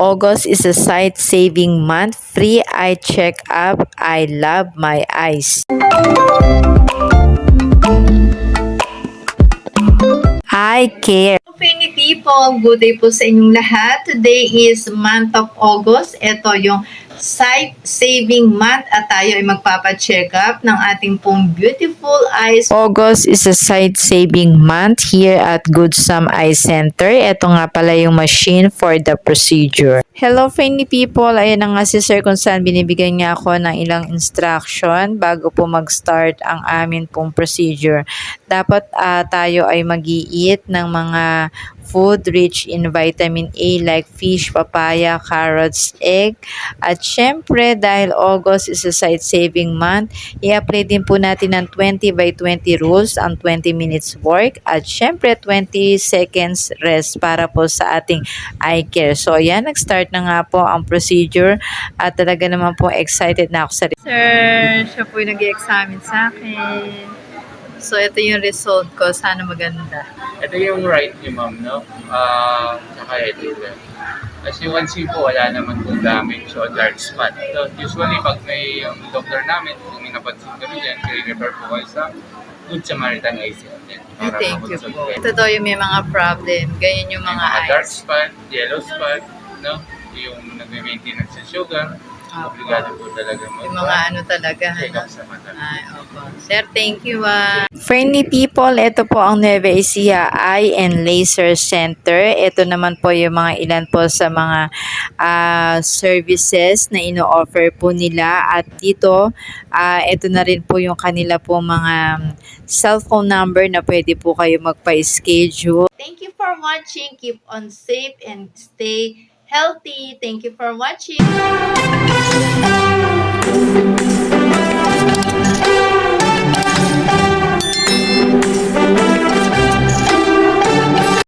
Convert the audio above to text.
August is a sight-saving month. Free eye check-up. I love my eyes. I care. Fini people, good day po sa inyong lahat. Today is month of August. Ito yung sight saving month at tayo ay magpapa-check up ng ating pong beautiful eyes. August is a sight-saving month here at Good Sam Eye Center. Ito nga pala yung machine for the procedure. Hello, friendly people. Ayan na nga si Sir kung saan binibigyan niya ako ng ilang instruction bago po mag-start ang amin pong procedure. Dapat tayo ay mag-i-eat ng mga food rich in vitamin A like fish, papaya, carrots, egg. At syempre, dahil August is a sight-saving month, i-apply din po natin ng 20 by 20 rules ang 20 minutes work at syempre 20 seconds rest para po sa ating eye care. So ayan, nag-start na nga po ang procedure at talaga naman po excited na ako sa Sir, siya po yung nag-i-examine sa akin. So ito yung result ko. Sana maganda. Ito yung right ni ma'am, no? Tsaka ito yung left. As you can see po, wala naman po damage o dark spot. So, usually, pag may yung doktor namin, kung may napansin kami dyan, i-refer po kayo sa Good Samaritan Eye Center. Ay, thank you po. Ito daw yung may mga problem. Ganyan yung May mga mga dark eyes. spot, yellow spot, no? Yung nagme-maintenance sa sugar. Obligado po talaga mo. Yung mga ano talaga. Check Ano? up sa mata. Ay, opo. Sir, thank you Friendly people, ito po ang Nueva Ecija Eye and Laser Center. Ito naman po yung mga ilan po sa mga services na ino-offer po nila. At dito, ito na rin po yung kanila po mga cellphone number na pwede po kayo magpa-schedule. Thank you for watching. Keep on safe and stay healthy. Thank you for watching.